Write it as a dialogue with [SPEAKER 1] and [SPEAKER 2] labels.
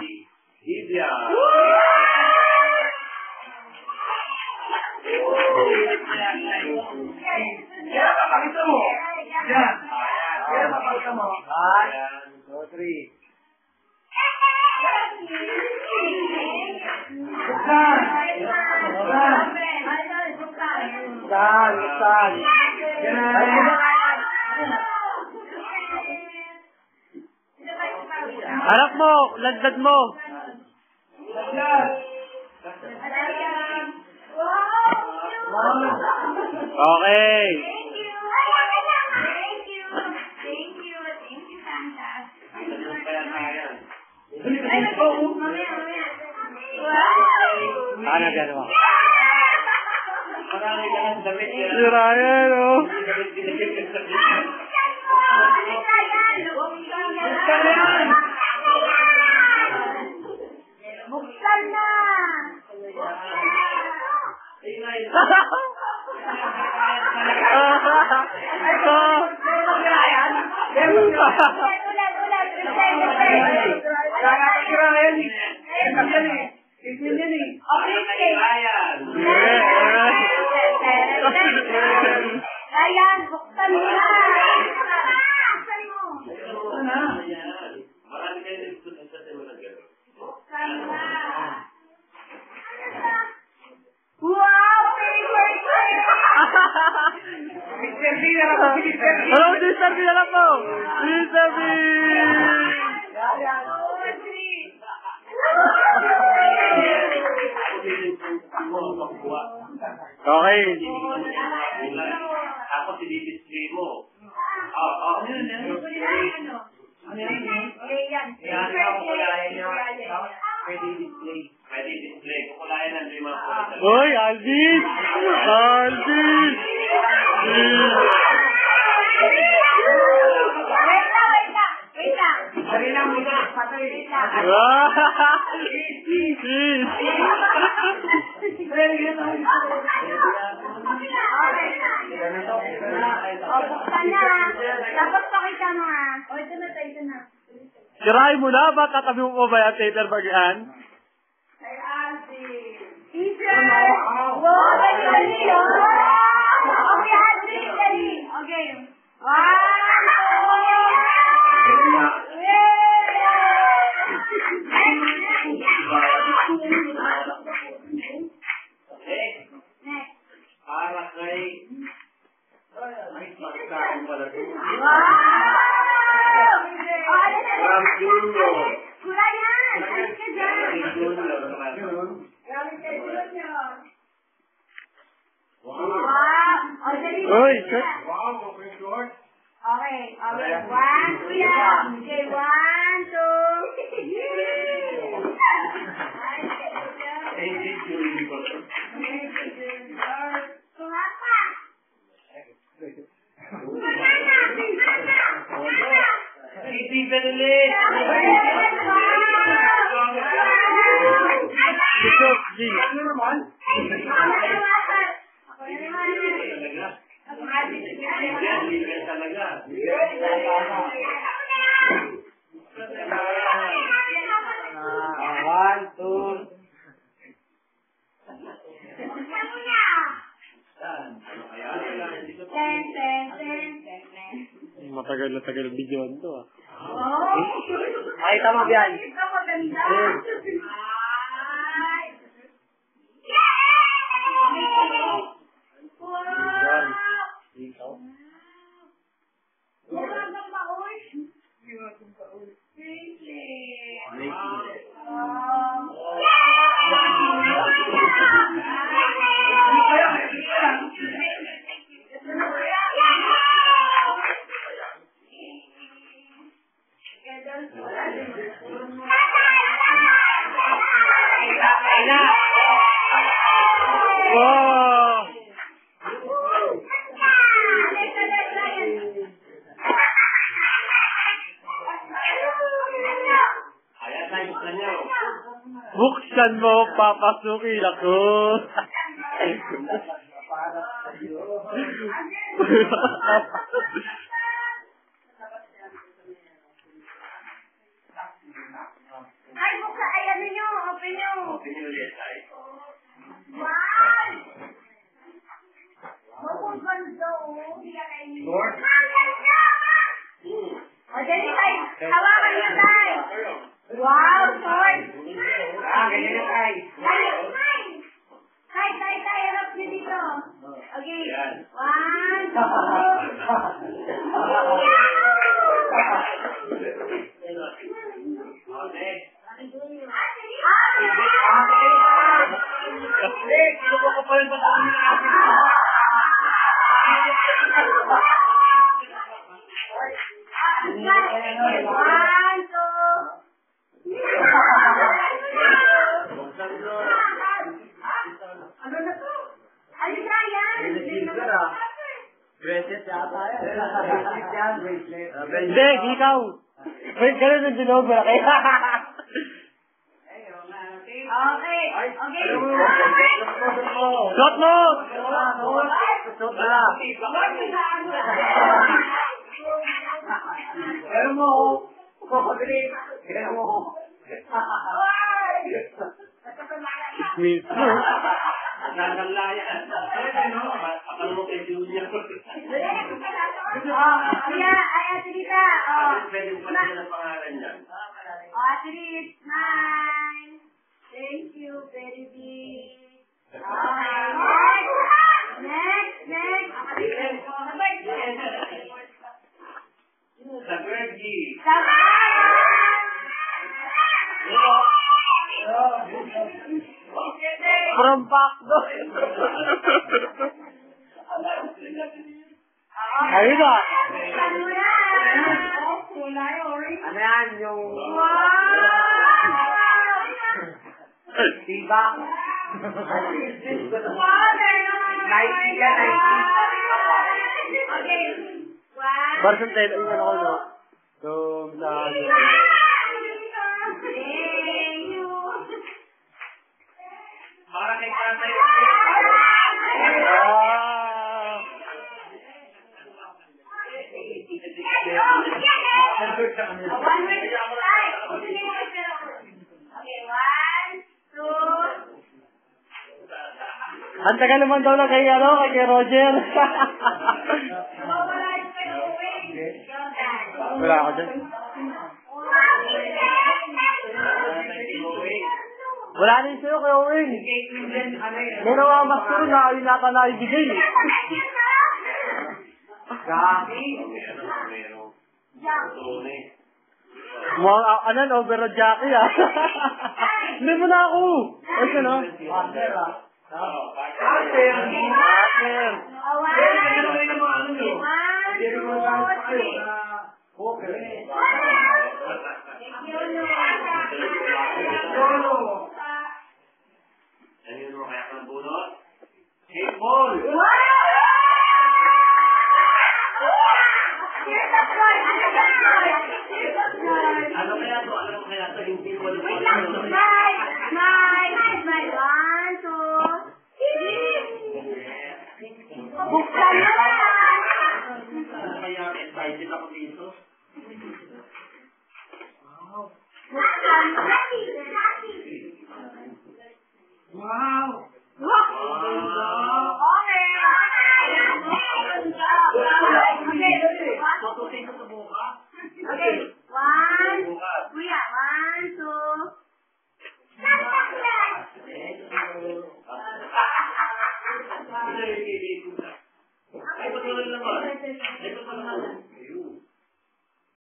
[SPEAKER 1] Livia. Yan, papakita mo. Yan. Yan, papakita mo. 1, 2, 3. Buksan. Buksan. Yan.
[SPEAKER 2] Harap mo, lagdag mo. Okay. Ano gano'n? Si Ryan, oh.
[SPEAKER 3] Buksan na! Ryan, buksan mo na! Buksan mo!
[SPEAKER 1] Marami kayo nagsusunod sa tema ng gano'n.
[SPEAKER 3] Buksan na! Wow!
[SPEAKER 1] Mr. B na lang po!
[SPEAKER 2] Hello, Mr. B na lang po! Mr. B! Okay.
[SPEAKER 1] Ako sinidisplay mo. Pwede display. Kukulayan ng 5.
[SPEAKER 2] Uy, Alvin! Alvin!
[SPEAKER 3] Wait lang!
[SPEAKER 1] Dali lang muna.
[SPEAKER 3] Wait lang! Buksan na! Dapat pakita mo ha! O, ito na tayo, ito na.
[SPEAKER 2] Sirahin mo na ba? Katabi mo pa ba yan, Tater Bagian?
[SPEAKER 3] Kay Alvin! Teacher! Wow! Dali! Okay, Alvin! Dali! Okay. 1, 2! Next.
[SPEAKER 1] Para kay... Ay, magkain pala ito.
[SPEAKER 3] Wow!
[SPEAKER 1] From Junior.
[SPEAKER 3] Kula yan! Alis ka dyan!
[SPEAKER 1] Junior.
[SPEAKER 3] Wow! O, dali!
[SPEAKER 2] Uy,
[SPEAKER 1] Wow, okay, short.
[SPEAKER 3] Okay, okay. 1, 2 yan. Okay, 1, 2.
[SPEAKER 1] Thank you, Junior.
[SPEAKER 3] Kumapa!
[SPEAKER 1] Hindi galit.
[SPEAKER 2] Bishop G.
[SPEAKER 1] Ano naman? Talaga. One, two.
[SPEAKER 2] Matagal na tagal video to ah.
[SPEAKER 1] Ay, tama yan.
[SPEAKER 3] Ito maganda.
[SPEAKER 1] Ikaw?
[SPEAKER 3] Wala bang maoy? Really?
[SPEAKER 2] Wow! Buksan mo, papasukin ako.
[SPEAKER 3] Ay, Wow, Soy!
[SPEAKER 1] Ganyan na tayo.
[SPEAKER 3] Tay, harap niyo dito. Okay.
[SPEAKER 1] Yan.
[SPEAKER 3] 1, 2.
[SPEAKER 1] Okay.
[SPEAKER 2] Subo ko pa rin ba sa amin?
[SPEAKER 3] Ano na to? Ano na yan?
[SPEAKER 1] Bracelet yata yan. Bracelet yan, bracelet.
[SPEAKER 2] Hindi, ikaw. Wait, ganun yung dinog mo na kayo.
[SPEAKER 3] Okay.
[SPEAKER 2] Shot mo!
[SPEAKER 1] Suot na. Pero mo. Pero mo.
[SPEAKER 2] Miss mo.
[SPEAKER 1] Nagalayan. Akala mo kay Julia.
[SPEAKER 3] Kuya, ay, Ate Rita.
[SPEAKER 1] Pwede mo pala ng pangalan niya.
[SPEAKER 3] Ate Rita, smile. Thank you, very big. Next.
[SPEAKER 1] Sa birthday.
[SPEAKER 2] From Pacdo. Ayun na.
[SPEAKER 1] Ano yan? Yung... Diba? Nike yan,
[SPEAKER 2] Barsang tayo, ayun ako, no? So, sa...
[SPEAKER 1] Para kay Tatay.
[SPEAKER 2] Ang tagal naman daw na kay Roger. Wala ako dyan. Wala rin sa'yo, Kuya Owen. May namamas ko rin na ayun nata na ibigay. Mukhang, overload jockey ah. Hindi mo na ako. Ay, siya no?
[SPEAKER 1] Ano mo kaya ka ng bunot? Hey, Paul! Ano kaya to? Ano kaya to? Hindi mo na
[SPEAKER 3] Smile. 1, 2. Buksan mo na!
[SPEAKER 1] Ano kaya excited ako dito? Wow! Matusin ko sa buka.
[SPEAKER 3] Okay. 1, Kuya. 1, 2.
[SPEAKER 1] Ay, patuloy naman. Ay, patuloy naman.